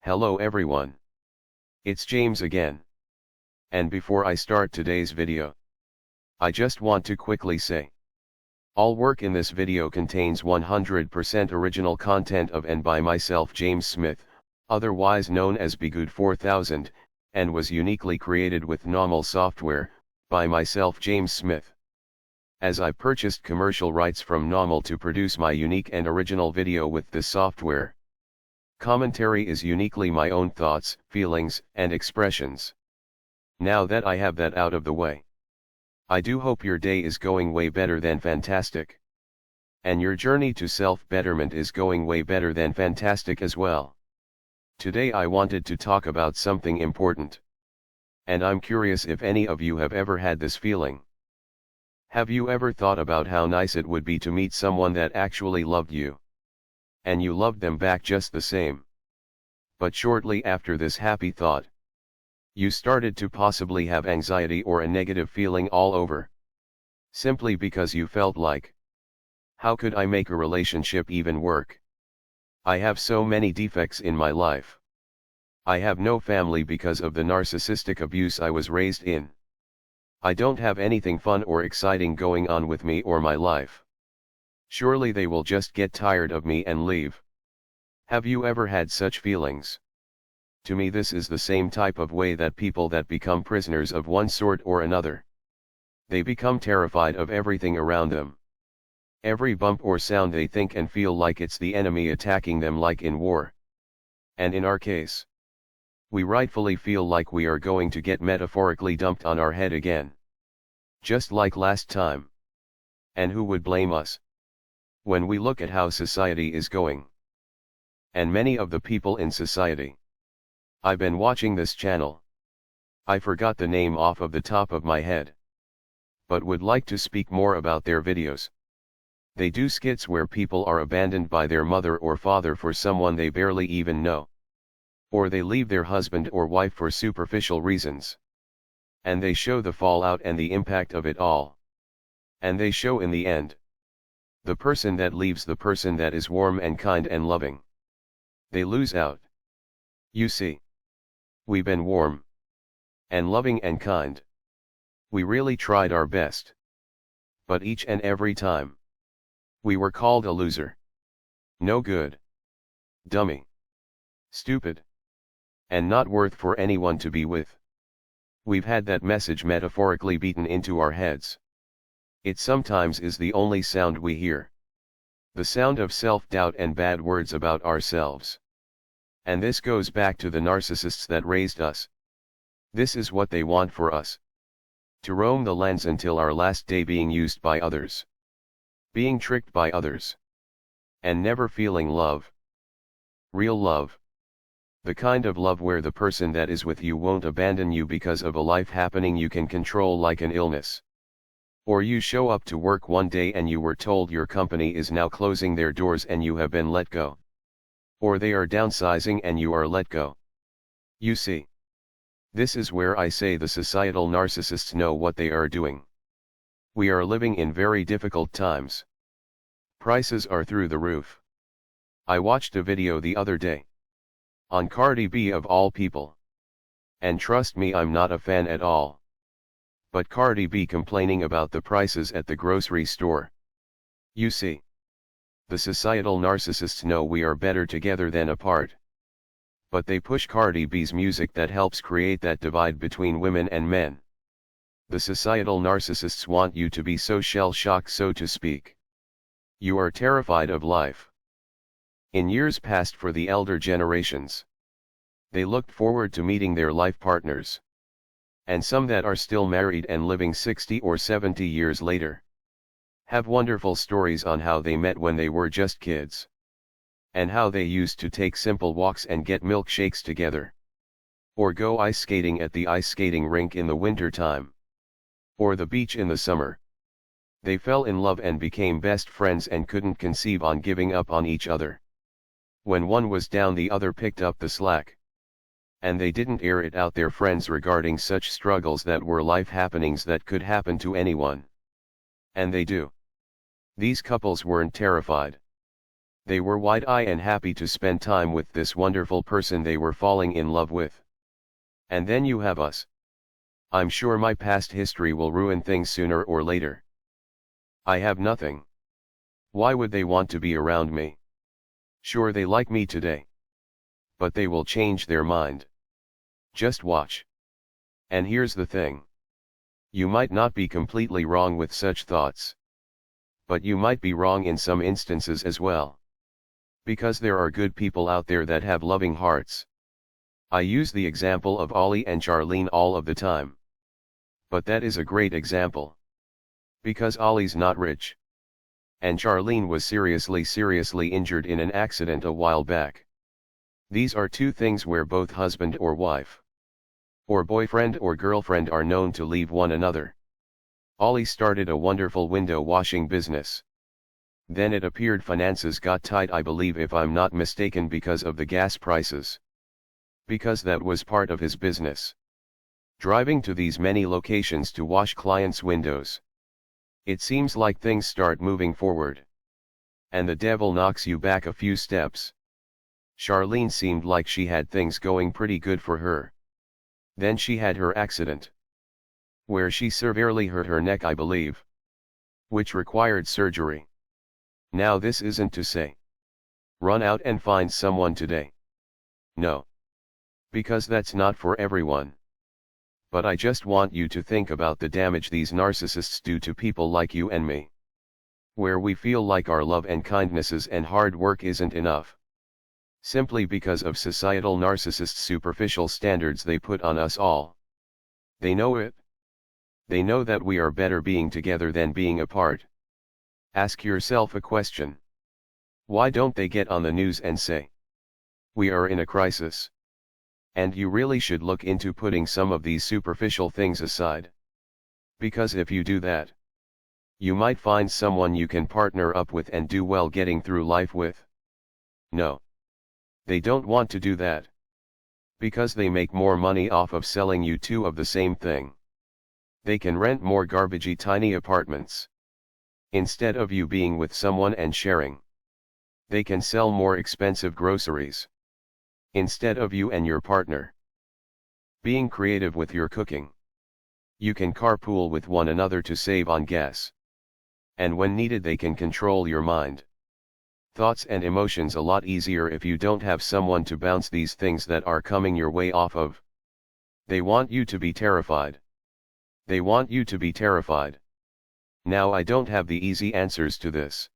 Hello everyone. It's James again. And before I start today's video, I just want to quickly say, all work in this video contains 100% original content of and by myself, James Smith, otherwise known as Bgood 4000, and was uniquely created with NAWMAL software, by myself, James Smith. As I purchased commercial rights from NAWMAL to produce my unique and original video with this software. Commentary is uniquely my own thoughts, feelings, and expressions. Now that I have that out of the way, I do hope your day is going way better than fantastic. And your journey to self-betterment is going way better than fantastic as well. Today I wanted to talk about something important. And I'm curious if any of you have ever had this feeling. Have you ever thought about how nice it would be to meet someone that actually loved you? And you loved them back just the same. But shortly after this happy thought, you started to possibly have anxiety or a negative feeling all over. Simply because you felt like, how could I make a relationship even work? I have so many defects in my life. I have no family because of the narcissistic abuse I was raised in. I don't have anything fun or exciting going on with me or my life. Surely they will just get tired of me and leave. Have you ever had such feelings? To me, this is the same type of way that people that become prisoners of one sort or another. They become terrified of everything around them. Every bump or sound they think and feel like it's the enemy attacking them, like in war. And in our case, we rightfully feel like we are going to get metaphorically dumped on our head again. Just like last time. And who would blame us? When we look at how society is going. And many of the people in society. I've been watching this channel. I forgot the name off of the top of my head. But would like to speak more about their videos. They do skits where people are abandoned by their mother or father for someone they barely even know. Or they leave their husband or wife for superficial reasons. And they show the fallout and the impact of it all. And they show in the end, the person that leaves the person that is warm and kind and loving. They lose out. You see. We've been warm. And loving and kind. We really tried our best. But each and every time, we were called a loser. No good. Dummy. Stupid. And not worth for anyone to be with. We've had that message metaphorically beaten into our heads. It sometimes is the only sound we hear. The sound of self-doubt and bad words about ourselves. And this goes back to the narcissists that raised us. This is what they want for us. To roam the lands until our last day, being used by others. Being tricked by others. And never feeling love. Real love. The kind of love where the person that is with you won't abandon you because of a life happening you can control, like an illness. Or you show up to work one day and you were told your company is now closing their doors and you have been let go. Or they are downsizing and you are let go. You see. This is where I say the societal narcissists know what they are doing. We are living in very difficult times. Prices are through the roof. I watched a video the other day. On Cardi B of all people. And trust me, I'm not a fan at all. But Cardi B complaining about the prices at the grocery store. You see. The societal narcissists know we are better together than apart. But they push Cardi B's music that helps create that divide between women and men. The societal narcissists want you to be so shell-shocked, so to speak. You are terrified of life. In years past, for the elder generations, they looked forward to meeting their life partners. And some that are still married and living 60 or 70 years later, have wonderful stories on how they met when they were just kids. And how they used to take simple walks and get milkshakes together. Or go ice skating at the ice skating rink in the winter time. Or the beach in the summer. They fell in love and became best friends and couldn't conceive on giving up on each other. When one was down, the other picked up the slack. And they didn't air it out their friends regarding such struggles that were life happenings that could happen to anyone. And they do. These couples weren't terrified. They were wide-eyed and happy to spend time with this wonderful person they were falling in love with. And then you have us. I'm sure my past history will ruin things sooner or later. I have nothing. Why would they want to be around me? Sure, they like me today. But they will change their mind. Just watch. And here's the thing. You might not be completely wrong with such thoughts. But you might be wrong in some instances as well. Because there are good people out there that have loving hearts. I use the example of Ollie and Charlene all of the time. But that is a great example. Because Ollie's not rich. And Charlene was seriously injured in an accident a while back. These are two things where both husband or wife, or boyfriend or girlfriend are known to leave one another. Ollie started a wonderful window washing business. Then it appeared finances got tight, I believe if I'm not mistaken, because of the gas prices. Because that was part of his business. Driving to these many locations to wash clients' windows. It seems like things start moving forward. And the devil knocks you back a few steps. Charlene seemed like she had things going pretty good for her. Then she had her accident. Where she severely hurt her neck, I believe. Which required surgery. Now this isn't to say, run out and find someone today. No. Because that's not for everyone. But I just want you to think about the damage these narcissists do to people like you and me. Where we feel like our love and kindnesses and hard work isn't enough. Simply because of societal narcissists' superficial standards they put on us all. They know it. They know that we are better being together than being apart. Ask yourself a question. Why don't they get on the news and say, we are in a crisis? And you really should look into putting some of these superficial things aside. Because if you do that, you might find someone you can partner up with and do well getting through life with. No. They don't want to do that. Because they make more money off of selling you two of the same thing. They can rent more garbagey tiny apartments. Instead of you being with someone and sharing. They can sell more expensive groceries. Instead of you and your partner being creative with your cooking. You can carpool with one another to save on gas. And when needed they can control your mind, thoughts and emotions a lot easier if you don't have someone to bounce these things that are coming your way off of. They want you to be terrified. They want you to be terrified. Now I don't have the easy answers to this.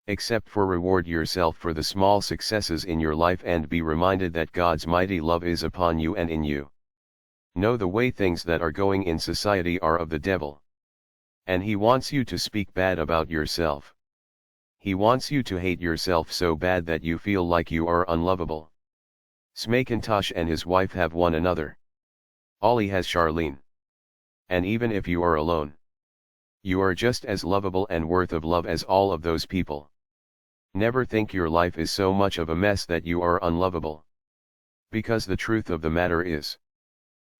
Except for reward yourself for the small successes in your life and be reminded that God's mighty love is upon you and in you. Know the way things that are going in society are of the devil. And he wants you to speak bad about yourself. He wants you to hate yourself so bad that you feel like you are unlovable. Smacintosh and his wife have one another. Ollie has Charlene. And even if you are alone, you are just as lovable and worth of love as all of those people. Never think your life is so much of a mess that you are unlovable. Because the truth of the matter is,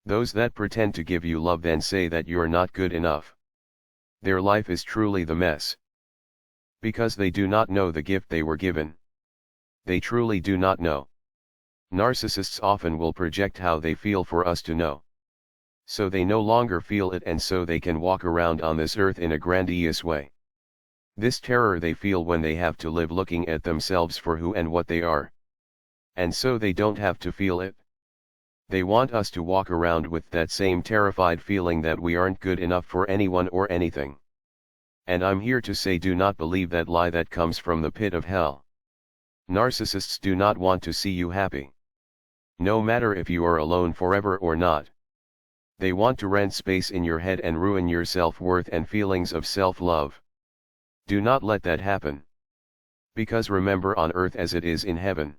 those that pretend to give you love then say that you're not good enough. Their life is truly the mess. Because they do not know the gift they were given. They truly do not know. Narcissists often will project how they feel for us to know. So they no longer feel it and so they can walk around on this earth in a grandiose way. This terror they feel when they have to live looking at themselves for who and what they are. And so they don't have to feel it. They want us to walk around with that same terrified feeling that we aren't good enough for anyone or anything. And I'm here to say do not believe that lie that comes from the pit of hell. Narcissists do not want to see you happy. No matter if you are alone forever or not. They want to rent space in your head and ruin your self-worth and feelings of self-love. Do not let that happen. Because remember, on earth as it is in heaven.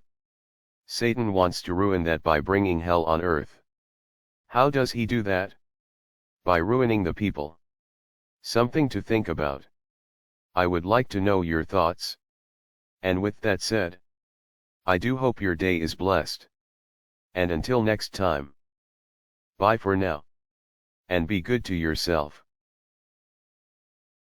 Satan wants to ruin that by bringing hell on earth. How does he do that? By ruining the people. Something to think about. I would like to know your thoughts. And with that said, I do hope your day is blessed. And until next time. Bye for now. And be good to yourself.